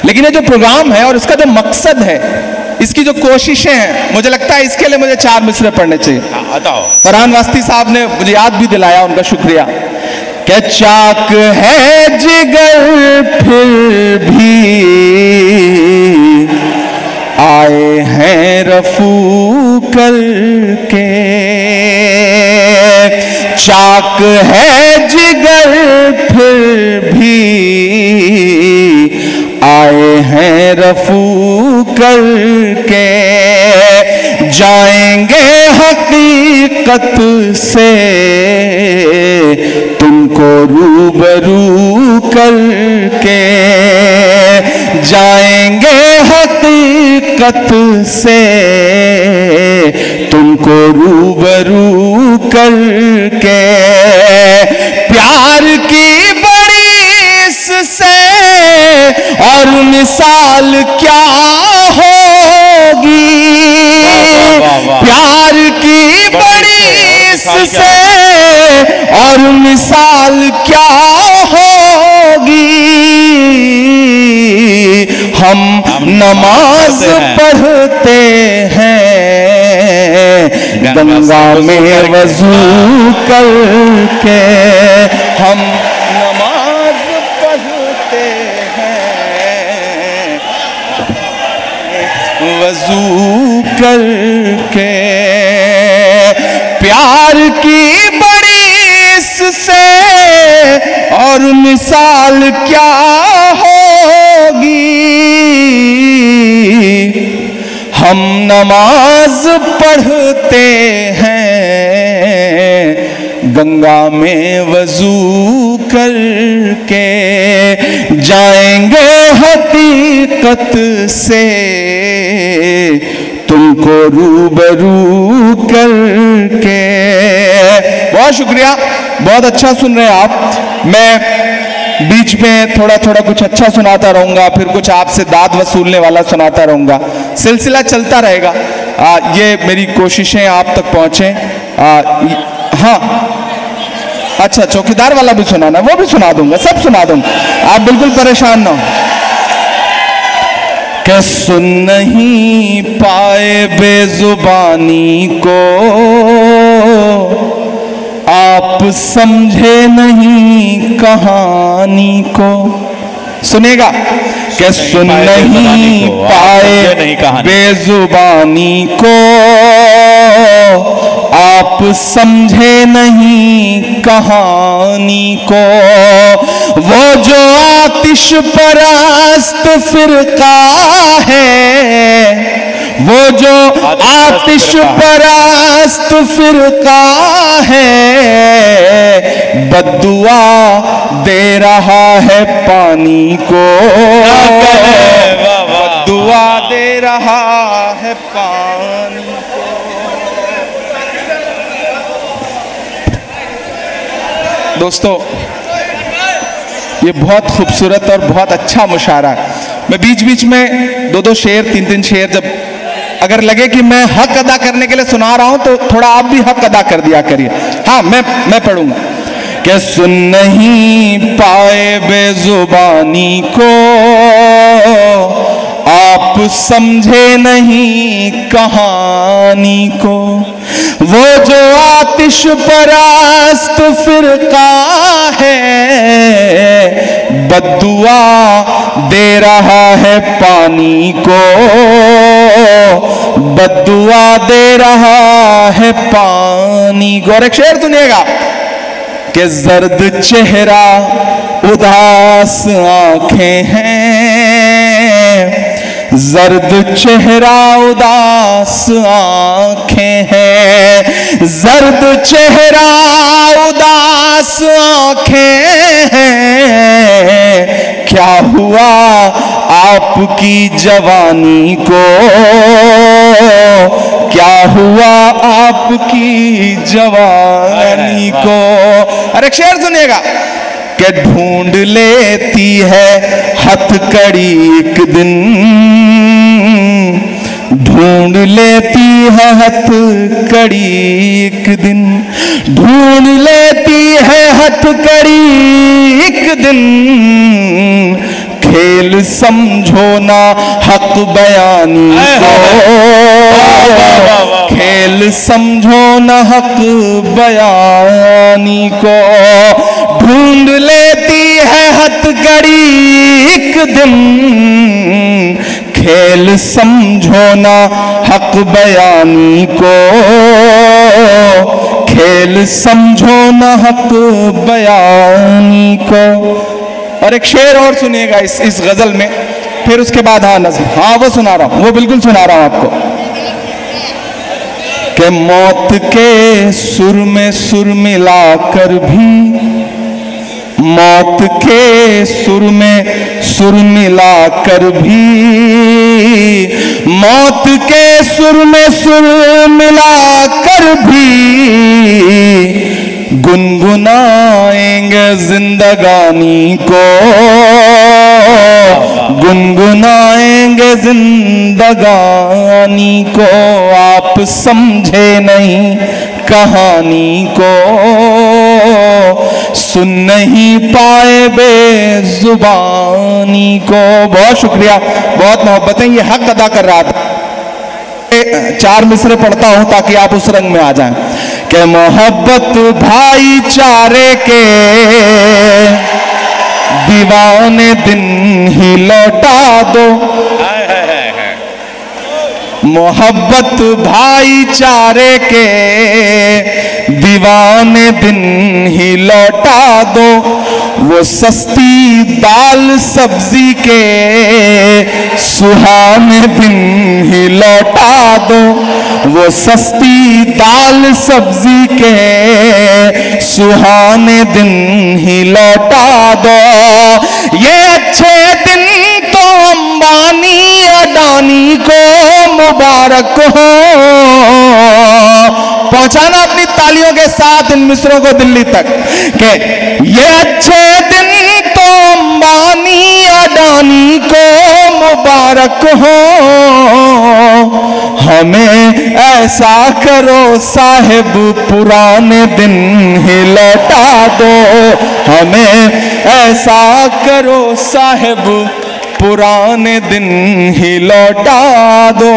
लेकिन ये जो प्रोग्राम है और इसका जो मकसद है, इसकी जो कोशिशें हैं, मुझे लगता है इसके लिए मुझे 4 मिसरे पढ़ने चाहिए। बताओ। फरहान वास्ती साहब ने मुझे याद भी दिलाया, उनका शुक्रिया। क्या चाक है जिगर फिर भी आए हैं रफू करके, चाक है जिगर फिर भी आए हैं रफू करके, जाएंगे हकीकत से तुमको रूबरू करके, जाएंगे हकीकत से तुमको रूबरू करके, प्यार की बड़ी इससे और मिसाल क्या होगी, प्यार की बड़ी इससे और मिसाल क्या होगी, हम नमाज पढ़ते हैं गंगा में वजू करके, हम नमाज पढ़ते हैं वजू करके, प्यार की बड़ी इससे और मिसाल क्या होगी, हम नमाज पढ़ते हैं गंगा में वजू करके, जाएंगे हकीकत से तुमको रूबरू करके। बहुत शुक्रिया, बहुत अच्छा सुन रहे हैं आप। मैं बीच में थोड़ा थोड़ा कुछ अच्छा सुनाता रहूंगा, फिर कुछ आपसे दाद वसूलने वाला सुनाता रहूंगा, सिलसिला चलता रहेगा। ये मेरी कोशिशें आप तक पहुंचे। हाँ, अच्छा, चौकीदार वाला भी सुनाना, वो भी सुना दूंगा, सब सुना दूंगा, आप बिल्कुल परेशान ना हो। कि सुन नहीं पाए बेजुबानी को, आप समझे नहीं कहानी को। सुनेगा कि सुन नहीं पाए बेजुबानी को, आप समझे नहीं कहानी को, वो जो आतिश परस्त फिरका है, वो जो आतिश परस्त फिरका है, बद्दुआ दे रहा है पानी को, बद्दुआ दे रहा है पानी को। दोस्तों, ये बहुत खूबसूरत और बहुत अच्छा मुशायरा है। मैं बीच बीच में 2-2 शेर 3-3 शेर, जब अगर लगे कि मैं हक अदा करने के लिए सुना रहा हूं तो थोड़ा आप भी हक अदा कर दिया करिए। हाँ, मैं पढ़ूंगा। कि सुन नहीं पाए बेजुबानी को, आप समझे नहीं कहानी को, वो जो आतिश परस्त फिरका है, बद्दुआ दे रहा है पानी को, बद्दुआ दे रहा है पानी को। और एक शेर सुनिएगा कि जर्द चेहरा उदास आंखें हैं, जर्द चेहरा उदास आंखें हैं, जर्द चेहरा उदास आंखें हैं, क्या हुआ आपकी जवानी को, क्या हुआ आपकी जवानी को। और एक शेर सुनिएगा कि ढूंढ लेती है हथकड़ी एक दिन, ढूंढ लेती है हथकड़ी एक दिन, ढूंढ लेती है हथकड़ी एक दिन, खेल समझो ना हक बयानी को, खेल समझो ना हक बयानी को। ढूंढ लेती है हथकड़ी एक दिन, खेल समझो ना हक बयानी को, खेल समझो ना हक बयानी को। और एक शेर और सुनिएगा इस गजल में, फिर उसके बाद हाँ नज़र, हाँ वो सुना रहा हूं, वो बिल्कुल सुना रहा हूं आपको कि मौत के सुर में सुर मिलाकर भी, मौत के सुर में सुर मिलाकर भी, मौत के सुर में सुर मिलाकर भी गुनगुनाएंगे जिंदगानी को, गुनगुनाएंगे जिंदगानी को। आप समझे नहीं कहानी को, सुन नहीं पाए बेजुबानी को। बहुत शुक्रिया, बहुत मोहब्बतें। ये हक अदा कर रहा था। 4 मिसरे पढ़ता हूं ताकि आप उस रंग में आ जाएं कि मोहब्बत भाईचारे के दीवाने दिन ही लौटा दो, मोहब्बत भाईचारे के दीवाने दिन ही लौटा दो। वो सस्ती दाल सब्जी के सुहाने दिन ही लौटा दो, वो सस्ती दाल सब्जी के सुहाने दिन ही लौटा दो। ये अच्छे दिन तो अंबानी अडानी को मुबारक हो। पहुंचाना अपनी तालियों के साथ इन मिसरों को दिल्ली तक कि ये अच्छे दिन तो अंबानी अडानी को मुबारक हो। हमें ऐसा करो साहिब पुराने दिन ही लौटा दो, हमें ऐसा करो साहिब पुराने दिन ही लौटा दो।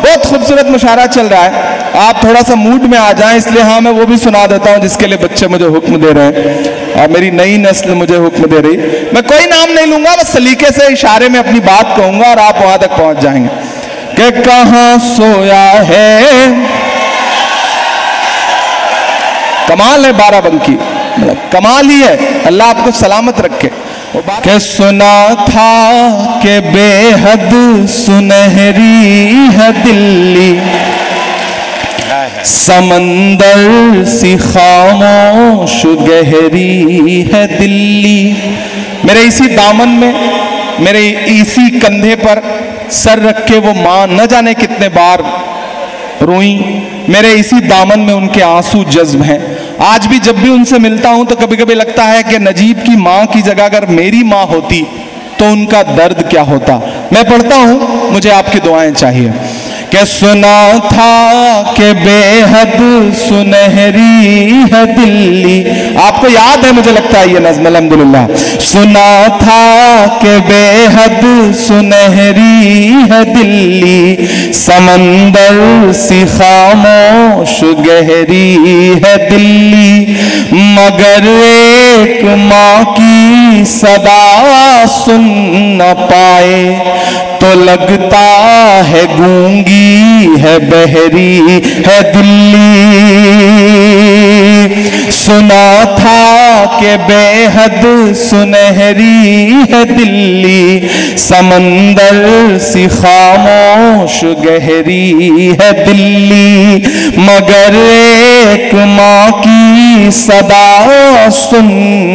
बहुत खूबसूरत मुशायरा चल रहा है, आप थोड़ा सा मूड में आ जाएं, इसलिए हाँ मैं वो भी सुना देता हूं जिसके लिए बच्चे मुझे हुक्म दे रहे हैं और मेरी नई नस्ल मुझे हुक्म दे रही। मैं कोई नाम नहीं लूंगा, बस सलीके से इशारे में अपनी बात कहूंगा और आप वहां तक पहुंच जाएंगे कि कहां सोया है। कमाल है बाराबंकी, कमाल ही है। अल्लाह आपको सलामत रखे। के सुना था कि बेहद सुनहरी है दिल्ली, समंदर सी खामोश गहरी है दिल्ली। मेरे इसी दामन में, मेरे इसी कंधे पर सर रख के वो मां न जाने कितने बार रोई। मेरे इसी दामन में उनके आंसू जज्ब हैं। आज भी जब भी उनसे मिलता हूं तो कभी कभी लगता है कि नजीब की मां की जगह अगर मेरी मां होती तो उनका दर्द क्या होता। मैं पढ़ता हूं, मुझे आपकी दुआएं चाहिए कि सुना था कि बेहद सुनहरी है दिल्ली। आपको याद है मुझे लगता है ये नज़्म, अल्हम्दुलिल्लाह। सुना था कि बेहद सुनहरी है दिल्ली, समंदर सी खामोश गहरी है दिल्ली। मगर एक माँ की सदा सुन न पाए तो लगता है गूंगी है बहरी है दिल्ली। सुना था कि बेहद सुनहरी है दिल्ली, समंदर सी खामोश गहरी है दिल्ली। मगर एक माँ की सदा सुन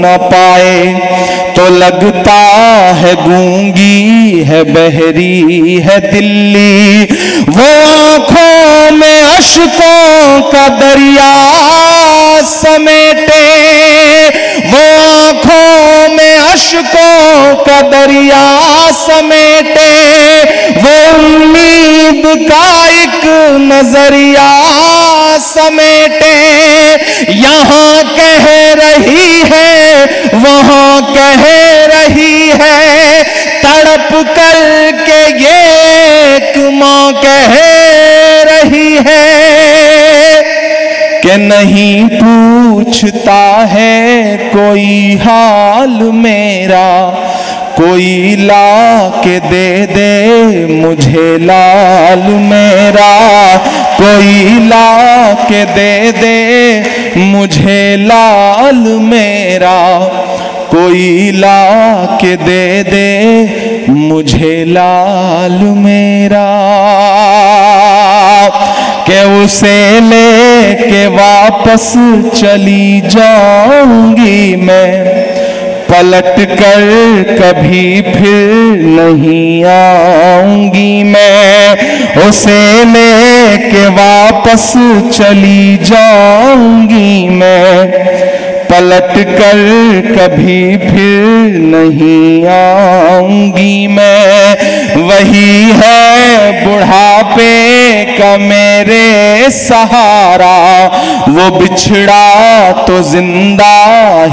न पाए तो लगता है गूंगी है बहरी है दिल्ली। वो आंखों में अश्कों का दरिया समेटे, वो आंखों में अश्कों का दरिया समेटे, वो उम्मीद का एक नजरिया समेटे। यहाँ कह रही है, वहाँ कह रही है, तड़प कर के ये एक माँ कह रही है कि नहीं पूछता है कोई हाल मेरा, कोई ला के दे दे मुझे लाल मेरा, कोई ला के दे दे मुझे लाल मेरा, कोई ला के दे दे मुझे लाल मेरा। के उसे लेके वापस चली जाऊंगी मैं, पलट कर कभी फिर नहीं आऊंगी मैं, उसे लेके वापस चली जाऊंगी मैं, पलट कर कभी फिर नहीं आऊंगी मैं। वही है बुढ़ापे का मेरे सहारा, वो बिछड़ा तो जिंदा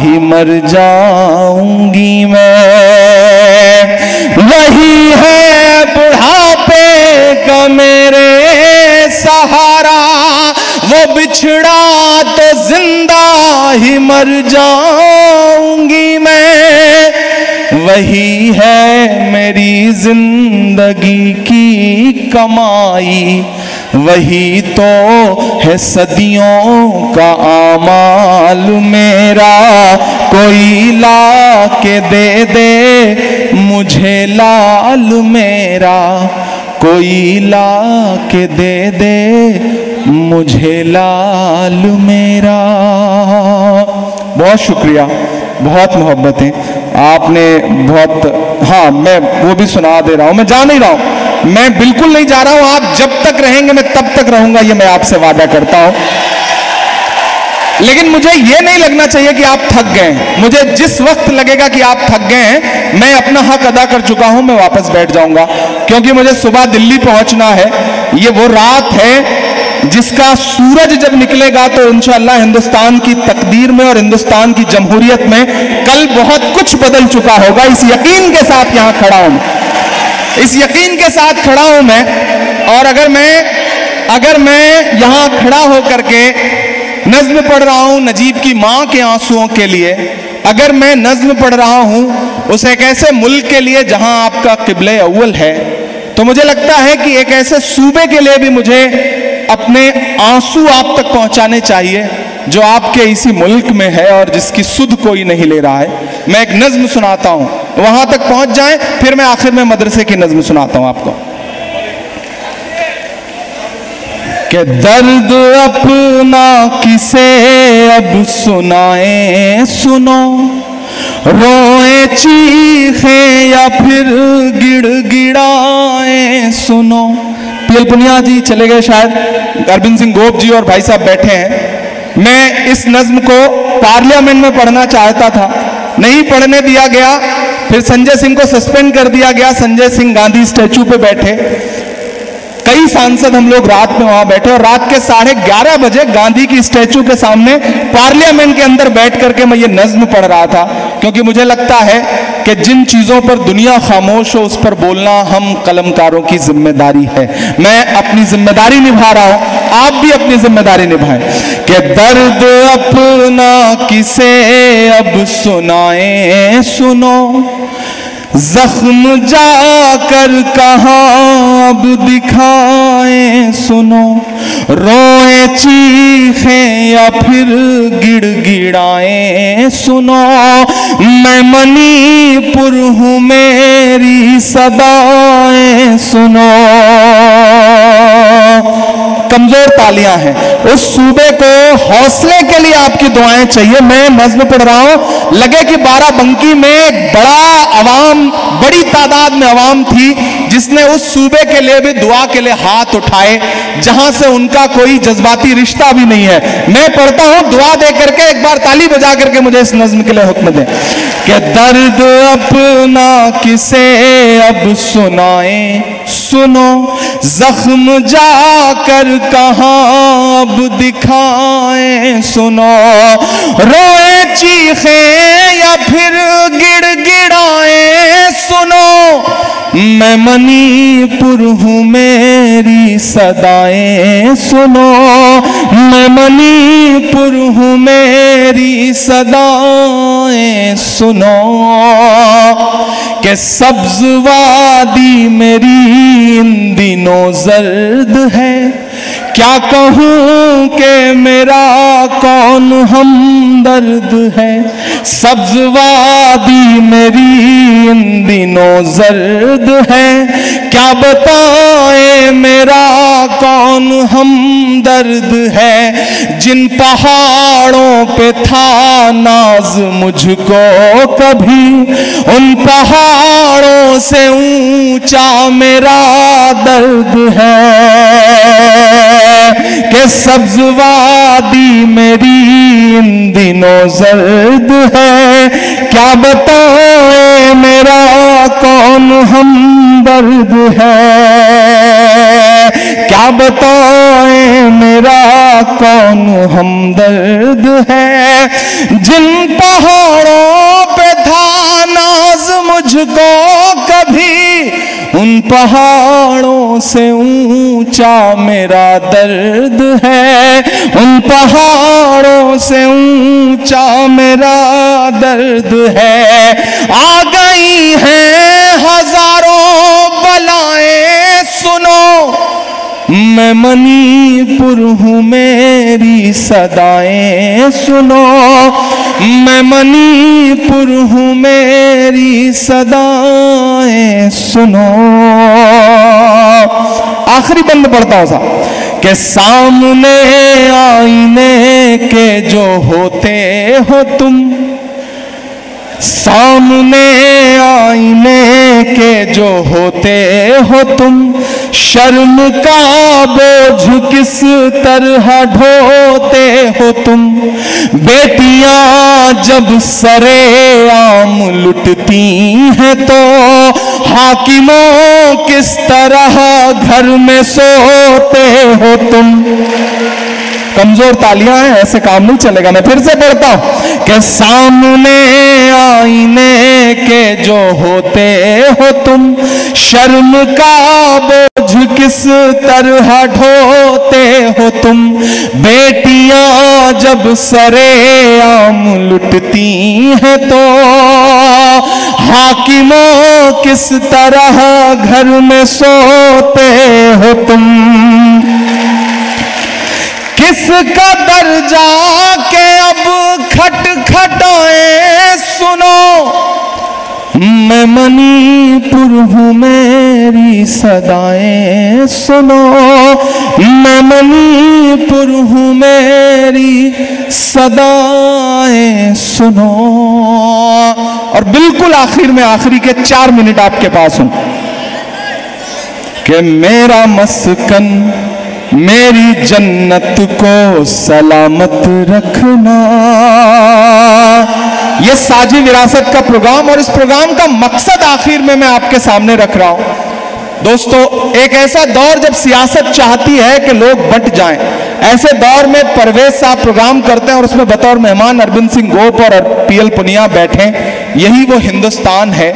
ही मर जाऊंगी मैं। वही है बुढ़ापे का मेरे सहारा, वो बिछड़ा तो जिंदा ही मर जाऊंगी मैं। वही है मेरी जिंदगी की कमाई, वही तो है सदियों का आमाल मेरा, कोई ला के दे दे मुझे लाल मेरा, कोई ला के दे दे मुझे लाल मेरा। बहुत शुक्रिया, बहुत मोहब्बतें आपने, बहुत। हाँ, मैं वो भी सुना दे रहा हूं, मैं जा नहीं रहा हूं, मैं बिल्कुल नहीं जा रहा हूं। आप जब तक रहेंगे मैं तब तक रहूंगा, ये मैं आपसे वादा करता हूं। लेकिन मुझे ये नहीं लगना चाहिए कि आप थक गए। मुझे जिस वक्त लगेगा कि आप थक गए हैं, मैं अपना हक अदा कर चुका हूं, मैं वापस बैठ जाऊंगा, क्योंकि मुझे सुबह दिल्ली पहुंचना है। ये वो रात है जिसका सूरज जब निकलेगा तो इंशाअल्लाह हिंदुस्तान की तकदीर में और हिंदुस्तान की जमहूरियत में कल बहुत कुछ बदल चुका होगा। इस यकीन के साथ यहां खड़ा हूं, इस यकीन के साथ खड़ा हूं मैं। और अगर मैं यहां खड़ा होकर के नज्म पढ़ रहा हूं नजीब की मां के आंसुओं के लिए, अगर मैं नज्म पढ़ रहा हूं उस एक ऐसे मुल्क के लिए जहां आपका किबले अव्वल है, तो मुझे लगता है कि एक ऐसे सूबे के लिए भी मुझे अपने आंसू आप तक पहुंचाने चाहिए जो आपके इसी मुल्क में है और जिसकी सुध कोई नहीं ले रहा है। मैं एक नज्म सुनाता हूं, वहां तक पहुंच जाएं, फिर मैं आखिर में मदरसे की नज्म सुनाता हूं आपको। कि दर्द अपना किसे अब सुनाए सुनो, रोए चीखे या फिर गिड़गिड़ाए सुनो। पीएल पुनिया जी चले गए शायद, अरविंद सिंह गोप जी और भाई साहब बैठे हैं। मैं इस नज्म को पार्लियामेंट में पढ़ना चाहता था, नहीं पढ़ने दिया गया। फिर संजय सिंह को सस्पेंड कर दिया गया। संजय सिंह गांधी स्टैचू पे बैठे, कई सांसद हम लोग रात में वहां बैठे, और रात के 11:30 बजे गांधी की स्टैचू के सामने पार्लियामेंट के अंदर बैठ करके मैं ये नज्म पढ़ रहा था, क्योंकि मुझे लगता है कि जिन चीजों पर दुनिया खामोश हो उस पर बोलना हम कलमकारों की जिम्मेदारी है। मैं अपनी जिम्मेदारी निभा रहा हूं, आप भी अपनी जिम्मेदारी निभाएं। कि दर्द अपना किसे अब सुनाए सुनो, जख्म जाकर कहाँ अब दिखाएं सुनो, रोए चीखे या फिर गिड़गिड़ाएं सुनो। मैं मणिपुर हूँ मेरी सदाएं सुनो। कमजोर तालियां हैं, उस सूबे को हौसले के लिए आपकी दुआएं चाहिए। मैं नज्म पढ़ रहा हूं, लगे कि बाराबंकी में एक बड़ी तादाद में अवाम थी जिसने उस सूबे के लिए भी दुआ के लिए हाथ उठाए, जहां से उनका कोई जज्बाती रिश्ता भी नहीं है। मैं पढ़ता हूं, दुआ दे करके एक बार ताली बजा करके मुझे इस नज्म के लिए हुक्म दें। कि दर्द अपना किसे अब सुनाए सुनो, जख्म जाकर कहाँ अब दिखाएं सुनो, रोए चीखे या फिर गिड़गिड़ाए सुनो, मैं मणिपुर हूँ मेरी सदाएं सुनो, मैं मणिपुर हूँ मेरी सदाएं सुनो। के सब्ज वादी मेरी इन दिनों जर्द है, क्या कहूँ कि मेरा कौन हमदर्द है। सब्ज वादी मेरी इन दिनों जर्द है, क्या बताएं मेरा कौन हमदर्द है। जिन पहाड़ों पे था नाज मुझको कभी, उन पहाड़ों से ऊंचा मेरा दर्द है। कि सब्ज वादी मेरी इन दिनों जर्द है, क्या बताएं मेरा कौन हमदर्द है। क्या बताएं मेरा कौन हमदर्द है। जिन पहाड़ों पे था नाज मुझको कभी, उन पहाड़ों से ऊंचा मेरा दर्द है। उन पहाड़ों से ऊंचा मेरा दर्द है। आ गई हैं हजारों बलाएं सुनो, मैं मणिपुर हूँ मेरी सदाएं सुनो, मैं मणिपुर हूँ मेरी सदाएं सुनो। आखिरी बंद पढ़ता हूं साहब। के सामने आईने के जो होते हो तुम, सामने आईने के जो होते हो तुम, शर्म का बोझ किस तरह ढोते हो तुम। बेटियां जब सरेआम लुटती हैं तो हाकिमों किस तरह घर में सोते हो तुम। कमजोर तालियां हैं, ऐसे काम नहीं चलेगा। मैं फिर से पढ़ता हूं कि सामने आईने के जो होते हो तुम, शर्म का बोझ किस तरह ढोते हो तुम। बेटियां जब सरेआम लुटती हैं तो हाकिमों किस तरह घर में सोते हो तुम। किसका दर्जा के अब खटखटाए सुनो, मैं मणिपुर हूँ मेरी सदाएं सुनो, मैं मणिपुर हूँ मेरी सदाएं सुनो। और बिल्कुल आखिर में, आखिरी के 4 मिनट आपके पास हूं कि मेरा मस्कन मेरी जन्नत को सलामत रखना। यह साझी विरासत का प्रोग्राम, और इस प्रोग्राम का मकसद आखिर में मैं आपके सामने रख रहा हूं। दोस्तों, एक ऐसा दौर जब सियासत चाहती है कि लोग बंट जाएं, ऐसे दौर में परवेज साहब प्रोग्राम करते हैं और उसमें बतौर मेहमान अरविंद सिंह गोप और पीएल पुनिया बैठे। यही वो हिंदुस्तान है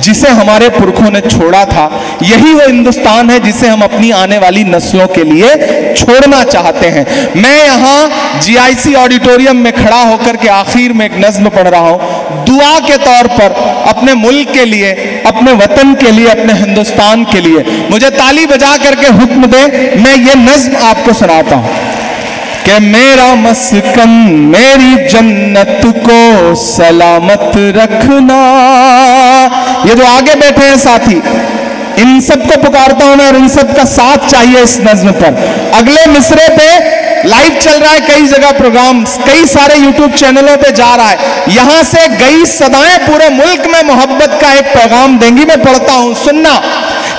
जिसे हमारे पुरखों ने छोड़ा था, यही वो हिंदुस्तान है जिसे हम अपनी आने वाली नस्लों के लिए छोड़ना चाहते हैं। मैं यहाँ जीआईसी ऑडिटोरियम में खड़ा होकर के आखिर में एक नज्म पढ़ रहा हूँ, दुआ के तौर पर अपने मुल्क के लिए, अपने वतन के लिए, अपने हिंदुस्तान के लिए। मुझे ताली बजा करके हुक्म दे, मैं ये नज्म आपको सुनाता हूँ कि मेरा मस्कन मेरी जन्नत को सलामत रखना। ये जो आगे बैठे हैं साथी, इन सबको पुकारता हूं मैं और इन सब का साथ चाहिए इस नज्म पर। अगले मिसरे पे लाइव चल रहा है कई जगह प्रोग्राम, कई सारे यूट्यूब चैनलों पे जा रहा है। यहां से गई सदाएं पूरे मुल्क में मोहब्बत का एक पैगाम देंगी। मैं पढ़ता हूं, सुनना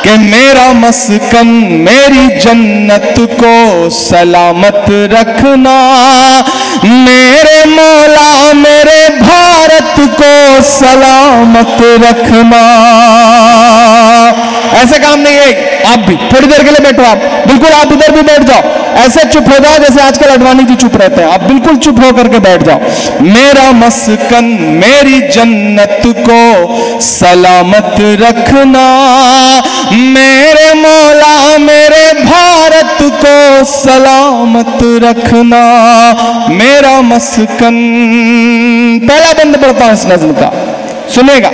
कि मेरा मस्कन मेरी जन्नत को सलामत रखना, मेरे मौला मेरे भारत को सलामत रखना। ऐसे काम नहीं है, आप भी थोड़ी देर के लिए बैठो, आप बिल्कुल, आप इधर भी बैठ जाओ, ऐसे चुप हो जाओ जैसे आजकल अडवाणी जी चुप रहते हैं, आप बिल्कुल चुप होकर के बैठ जाओ। मेरा मस्कन मेरी जन्नत को सलामत रखना, मेरे मौला मेरे भारत को सलामत रखना, मेरा मस्कन। पहला बंद पढ़ता हूं इस नज़्म का, सुनेगा।